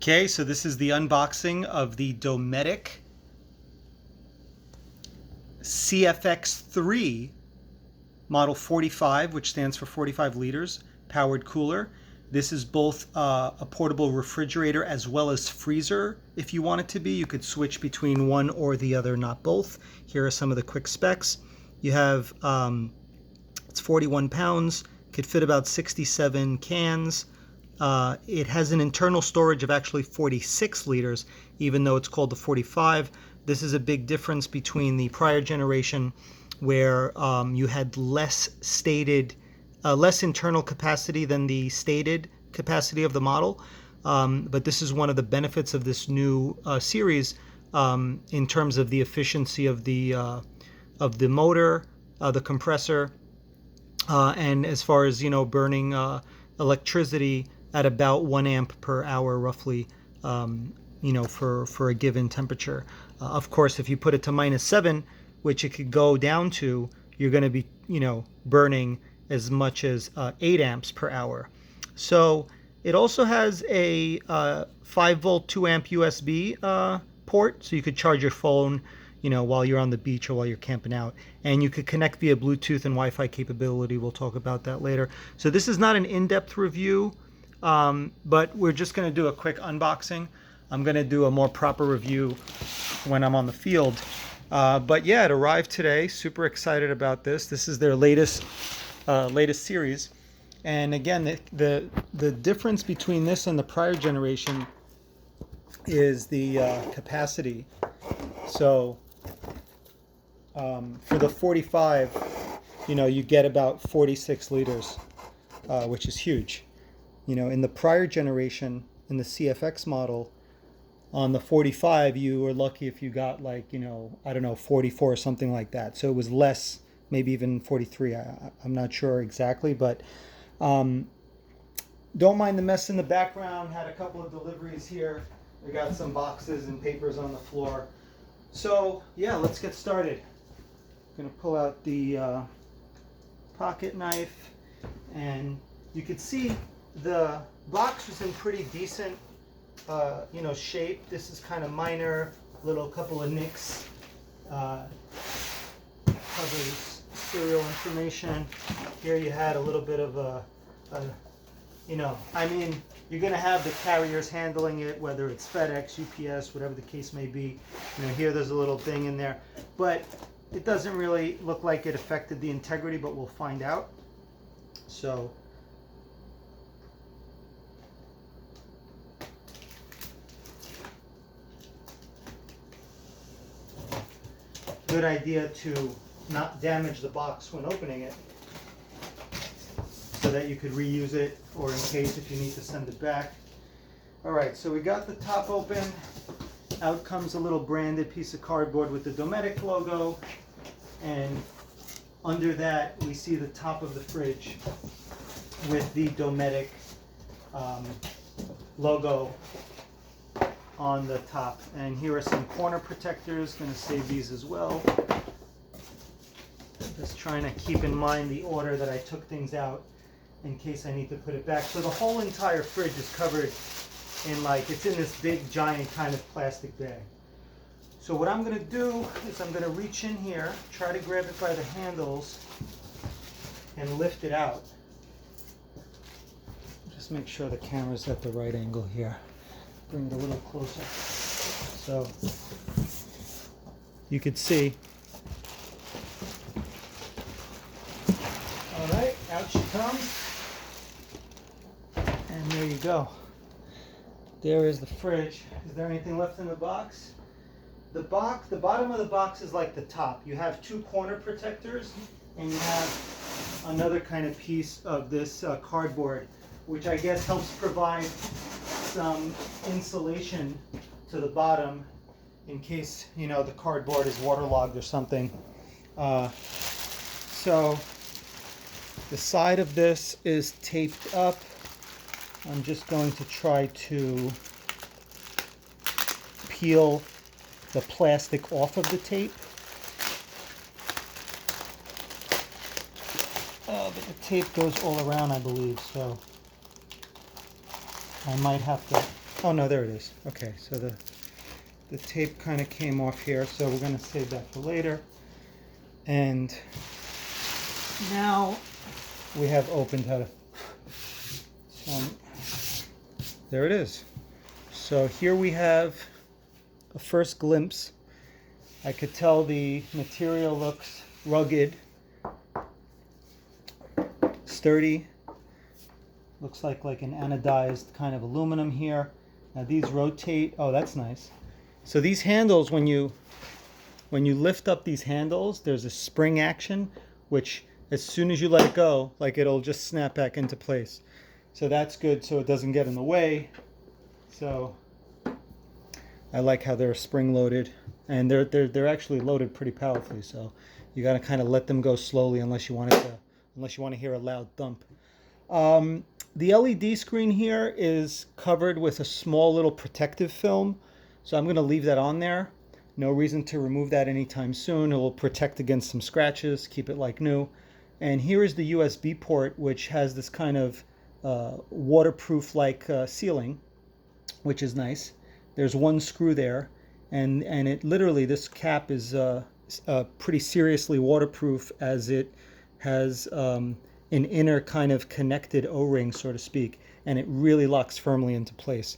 Okay, so this is the unboxing of the Dometic CFX3 model 45, which stands for 45 liters, powered cooler. This is both a portable refrigerator as well as freezer. If you want it to be, you could switch between one or the other, not both. Here are some of the quick specs. You have, it's 41 pounds, could fit about 67 cans. It has an internal storage of actually 46 liters, even though it's called the 45. This is a big difference between the prior generation, where you had less internal capacity than the stated capacity of the model. But this is one of the benefits of this new series in terms of the efficiency of the motor, the compressor, and as far as burning electricity at about 1 amp per hour roughly, for a given temperature. Of course, if you put it to -7, which it could go down to, you're going to be burning as much as 8 amps per hour. So it also has a 5-volt 2 amp USB port, so you could charge your phone while you're on the beach or while you're camping out, and you could connect via Bluetooth and Wi-Fi capability. We'll talk about that later. So this is not an in-depth review, but we're just going to do a quick unboxing. I'm going to do a more proper review when I'm on the field. But yeah, it arrived today. Super excited about this. This is their latest series. And again, the difference between this and the prior generation is the capacity. So for the 45, you get about 46 liters, which is huge. In the prior generation, in the CFX model, on the 45, you were lucky if you got I don't know, 44 or something like that. So it was less, maybe even 43. I'm not sure exactly, but don't mind the mess in the background. Had a couple of deliveries here. We got some boxes and papers on the floor. So yeah, let's get started. I'm gonna pull out the pocket knife, and you can see the box was in pretty decent shape. This is kind of minor, little couple of nicks. Covers serial information. Here you had a little bit of you're going to have the carriers handling it, whether it's FedEx, UPS, whatever the case may be. Here there's a little thing in there, but it doesn't really look like it affected the integrity, but we'll find out. So good idea to not damage the box when opening it, so that you could reuse it, or in case if you need to send it back. Alright, so we got the top open. Out comes a little branded piece of cardboard with the Dometic logo, and under that we see the top of the fridge with the Dometic logo on the top. And here are some corner protectors. Going to save these as well. Just trying to keep in mind the order that I took things out in case I need to put it back. So the whole entire fridge is covered in it's in this big giant kind of plastic bag. So what I'm going to do is I'm going to reach in here, try to grab it by the handles and lift it out. Just make sure the camera's at the right angle here. Bring it a little closer so you could see. All right, out she comes, and there you go. There is the fridge. Is there anything left in the box? The bottom of the box is like the top. You have 2 corner protectors, and you have another kind of piece of this cardboard, which I guess helps provide some insulation to the bottom in case the cardboard is waterlogged or something. So the side of this is taped up. I'm just going to try to peel the plastic off of the tape. But the tape goes all around, I believe, so I might have to Oh no, there it is. Okay, so the tape kind of came off here, so we're going to save that for later. And now we have opened how to. There it is. So here we have a first glimpse. I could tell the material looks rugged, sturdy. Looks like an anodized kind of aluminum here. Now these rotate. Oh, that's nice. So these handles, when you lift up these handles, there's a spring action, which as soon as you let it go, like it'll just snap back into place. So that's good, so it doesn't get in the way. So I like how they're spring loaded, and they're actually loaded pretty powerfully. So you got to kind of let them go slowly unless you want to hear a loud thump. The LED screen here is covered with a small little protective film, so I'm going to leave that on there. No reason to remove that anytime soon. It will protect against some scratches, keep it like new. And here is the USB port, which has this kind of waterproof-like sealing, which is nice. There's one screw there, and it literally, this cap is pretty seriously waterproof, as it has an inner kind of connected O-ring, so to speak, and it really locks firmly into place.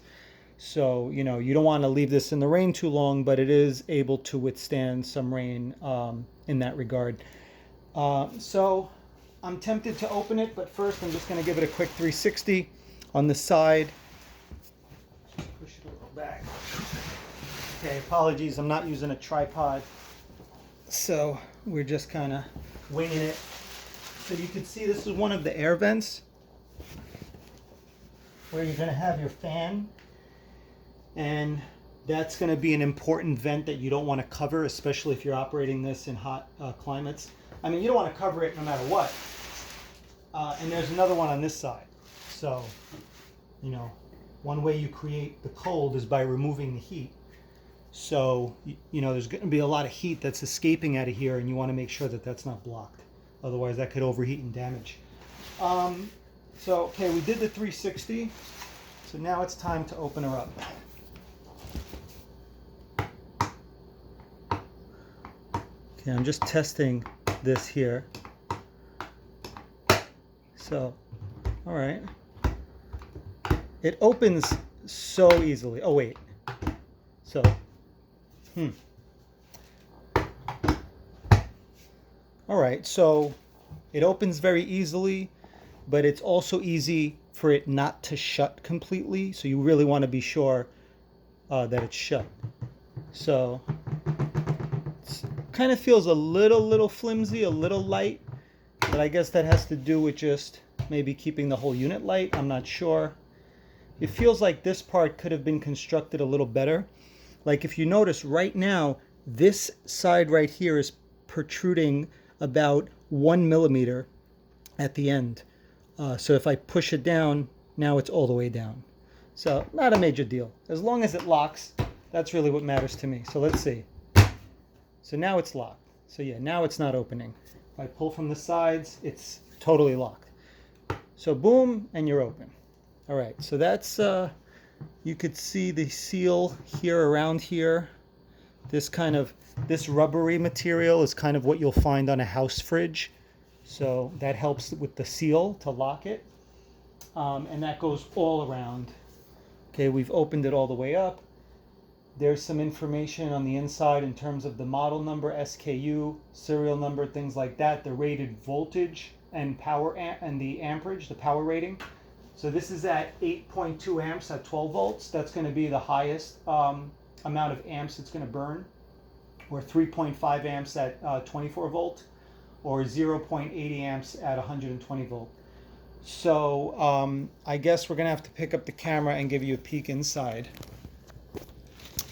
So, you know, you don't want to leave this in the rain too long, but it is able to withstand some rain in that regard. So I'm tempted to open it, but first I'm just going to give it a quick 360 on the side. Push it a little back. Okay, apologies, I'm not using a tripod, so we're just kind of winging it. So you can see this is one of the air vents where you're going to have your fan, and that's going to be an important vent that you don't want to cover, especially if you're operating this in hot climates. I mean, you don't want to cover it no matter what. And there's another one on this side. So, you know, one way you create the cold is by removing the heat. So, you know, there's going to be a lot of heat that's escaping out of here, and you want to make sure that that's not blocked. Otherwise, that could overheat and damage. So, okay, we did the 360. So now it's time to open her up. Okay, I'm just testing this here. So, all right. It opens so easily. Oh, wait. So, all right, so it opens very easily, but it's also easy for it not to shut completely. So you really want to be sure that it's shut. So kind of feels a little flimsy, a little light, but I guess that has to do with just maybe keeping the whole unit light. I'm not sure. It feels like this part could have been constructed a little better. Like if you notice right now, this side right here is protruding about 1 millimeter at the end. So if I push it down, now it's all the way down. So not a major deal. As long as it locks, that's really what matters to me. So let's see. So now it's locked. So yeah, now it's not opening. If I pull from the sides, it's totally locked. So boom, and you're open. All right, so that's, you could see the seal here around here. This rubbery material is kind of what you'll find on a house fridge. So that helps with the seal to lock it. And that goes all around. Okay, we've opened it all the way up. There's some information on the inside in terms of the model number, SKU, serial number, things like that, the rated voltage and power and the amperage, the power rating. So this is at 8.2 amps at 12 volts. That's going to be the highest amount of amps it's going to burn, or 3.5 amps at 24 volt, or 0.80 amps at 120 volt. So I guess we're going to have to pick up the camera and give you a peek inside.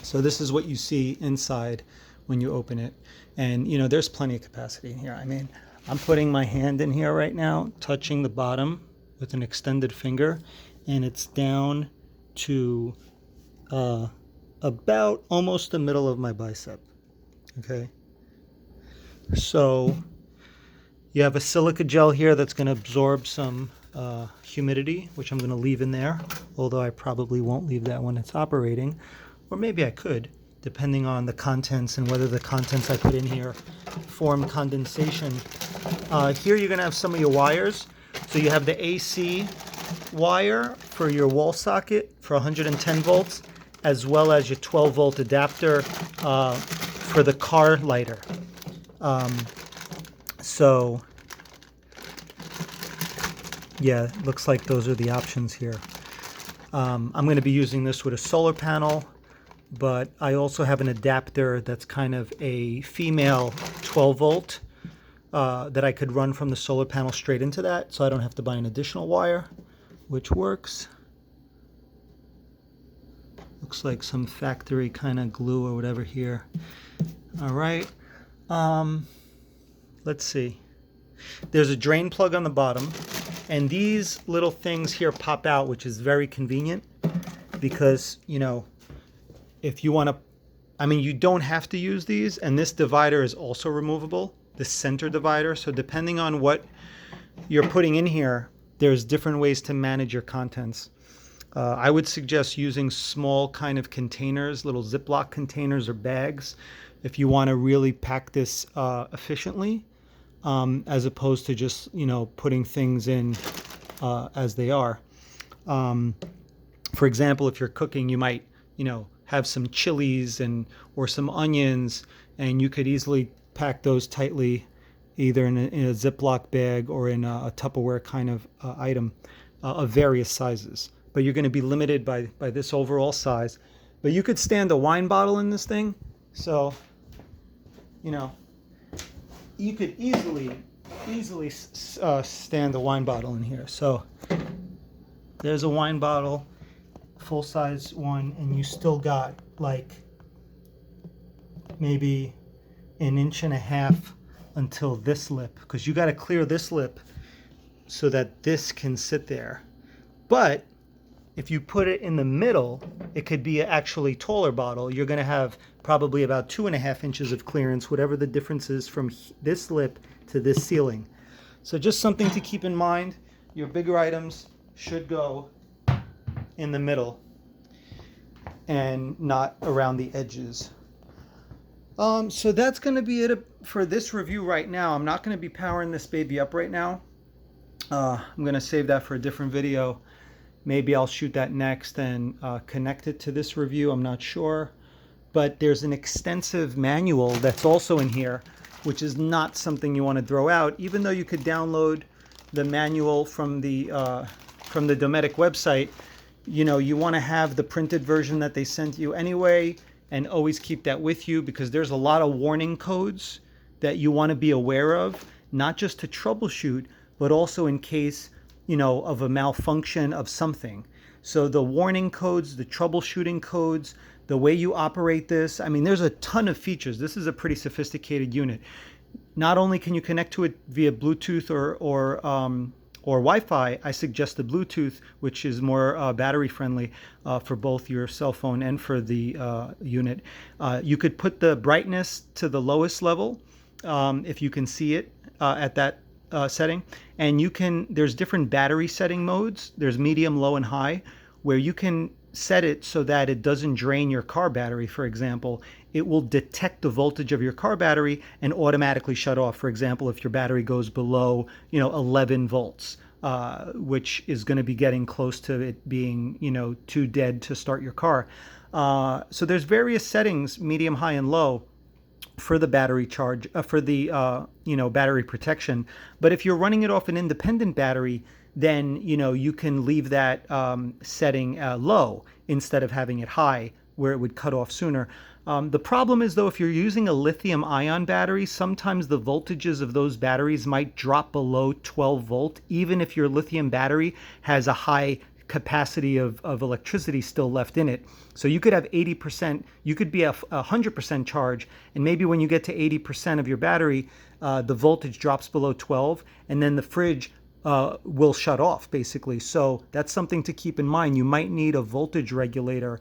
So this is what you see inside when you open it. And, you know, there's plenty of capacity in here. I mean, I'm putting my hand in here right now, touching the bottom with an extended finger, and it's down to about almost the middle of my bicep. Okay. So you have a silica gel here that's going to absorb some humidity, which I'm going to leave in there, although I probably won't leave that when it's operating, or maybe I could, depending on the contents and whether the contents I put in here form condensation. Here you're going to have some of your wires. So you have the AC wire for your wall socket for 110 volts, as well as your 12 volt adapter for the car lighter. So yeah, it looks like those are the options here. I'm going to be using this with a solar panel, but I also have an adapter that's kind of a female 12 volt that I could run from the solar panel straight into that, so I don't have to buy an additional wire, which works. Looks like some factory kind of glue or whatever here. All right. Let's see. There's a drain plug on the bottom, and these little things here pop out, which is very convenient because, you know, if you want to, I mean, you don't have to use these, and this divider is also removable, the center divider. So depending on what you're putting in here, there's different ways to manage your contents. I would suggest using small kind of containers, little Ziploc containers or bags, if you want to really pack this efficiently, as opposed to just, you know, putting things in as they are. For example, if you're cooking, you might, you know, have some chilies or some onions, and you could easily pack those tightly, either in a Ziploc bag or in a Tupperware kind of item of various sizes. But you're going to be limited by this overall size. But you could stand a wine bottle in this thing, so, you know, you could easily stand a wine bottle in here. So there's a wine bottle, full size one, and you still got like maybe an inch and a half until this lip, because you got to clear this lip so that this can sit there. But if you put it in the middle, it could be an actually taller bottle. You're going to have probably about 2.5 inches of clearance, whatever the difference is from this lip to this ceiling. So just something to keep in mind. Your bigger items should go in the middle and not around the edges. So that's going to be it for this review right now. I'm not going to be powering this baby up right now. I'm going to save that for a different video. Maybe I'll shoot that next and connect it to this review. I'm not sure. But there's an extensive manual that's also in here, which is not something you want to throw out, even though you could download the manual from the Dometic website. You know, you want to have the printed version that they sent you anyway, and always keep that with you, because there's a lot of warning codes that you want to be aware of, not just to troubleshoot, but also in case, you know, of a malfunction of something. So the warning codes, the troubleshooting codes, the way you operate this, I mean, there's a ton of features. This is a pretty sophisticated unit. Not only can you connect to it via Bluetooth or Wi-Fi, I suggest the Bluetooth, which is more battery friendly for both your cell phone and for the unit. You could put the brightness to the lowest level if you can see it at that setting, and there's different battery setting modes. There's medium, low, and high, where you can set it so that it doesn't drain your car battery. For example, it will detect the voltage of your car battery and automatically shut off. For example, if your battery goes below, 11 volts, which is going to be getting close to it being, too dead to start your car. So there's various settings, medium, high, and low, for the battery charge, for the battery protection. But if you're running it off an independent battery, then you can leave that setting low instead of having it high, where it would cut off sooner. The problem is, though, if you're using a lithium-ion battery, sometimes the voltages of those batteries might drop below 12 volt, even if your lithium battery has a high capacity of electricity still left in it. So you could have 80%, you could be a 100% charge, and maybe when you get to 80% of your battery, the voltage drops below 12, and then the fridge will shut off, basically. So that's something to keep in mind. You might need a voltage regulator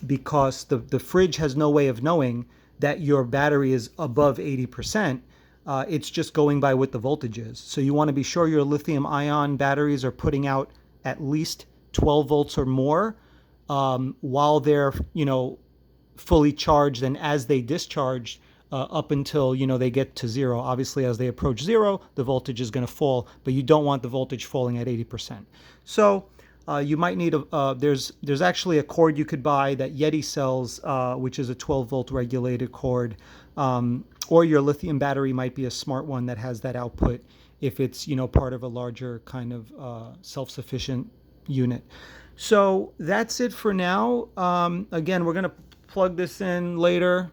because the fridge has no way of knowing that your battery is above 80%. It's just going by what the voltage is. So you want to be sure your lithium ion batteries are putting out at least 12 volts or more while they're, fully charged, and as they discharge up until, they get to zero. Obviously, as they approach zero, the voltage is going to fall, but you don't want the voltage falling at 80%. So you might need there's actually a cord you could buy that Yeti sells, which is a 12 volt regulated cord, or your lithium battery might be a smart one that has that output if it's part of a larger kind of self-sufficient unit. So that's it for now. Again, we're going to plug this in later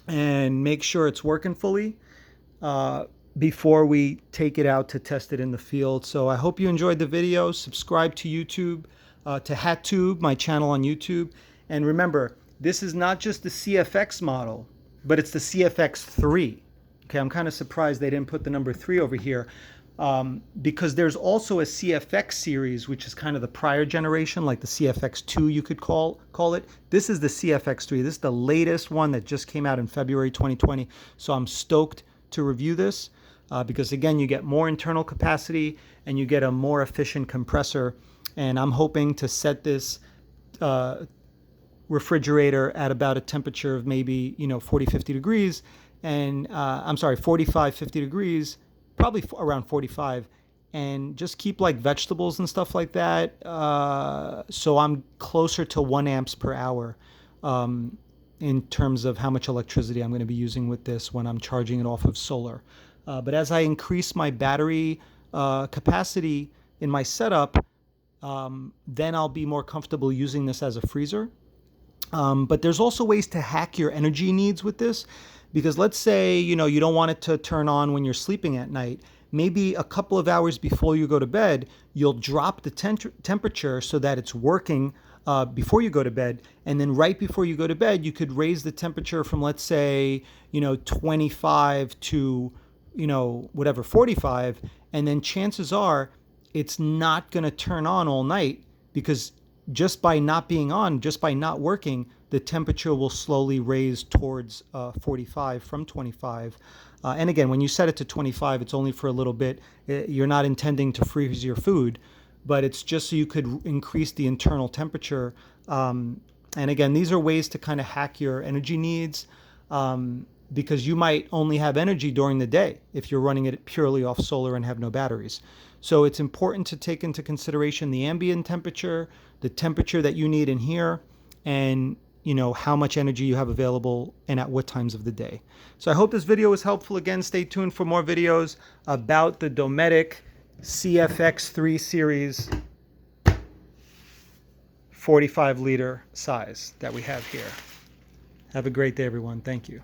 and make sure it's working fully before we take it out to test it in the field. So I hope you enjoyed the video. Subscribe to YouTube, to Hattube, my channel on YouTube. And remember, this is not just the CFX model, but it's the CFX3. Okay, I'm kind of surprised they didn't put the number 3 over here, because there's also a CFX series, which is kind of the prior generation, like the CFX2 you could call it. This is the CFX3. This is the latest one that just came out in February 2020. So I'm stoked to review this because, again, you get more internal capacity and you get a more efficient compressor. And I'm hoping to set this refrigerator at about a temperature of maybe 40, 50 degrees, and 45, 50 degrees, probably around 45, and just keep like vegetables and stuff like that. So I'm closer to 1 amps per hour in terms of how much electricity I'm going to be using with this when I'm charging it off of solar. But as I increase my battery capacity in my setup, then I'll be more comfortable using this as a freezer. But there's also ways to hack your energy needs with this, because let's say, you don't want it to turn on when you're sleeping at night. Maybe a couple of hours before you go to bed, you'll drop the temperature so that it's working before you go to bed. And then right before you go to bed, you could raise the temperature from, let's say, 25 to, 45. And then chances are it's not going to turn on all night, because just by not being on, just by not working, the temperature will slowly raise towards 45 from 25. And again, when you set it to 25, it's only for a little bit. You're not intending to freeze your food, but it's just so you could increase the internal temperature. And again, these are ways to kind of hack your energy needs, because you might only have energy during the day if you're running it purely off solar and have no batteries. So it's important to take into consideration the ambient temperature, the temperature that you need in here, and how much energy you have available and at what times of the day. So I hope this video was helpful. Again, stay tuned for more videos about the Dometic CFX3 series 45 liter size that we have here. Have a great day, everyone. Thank you.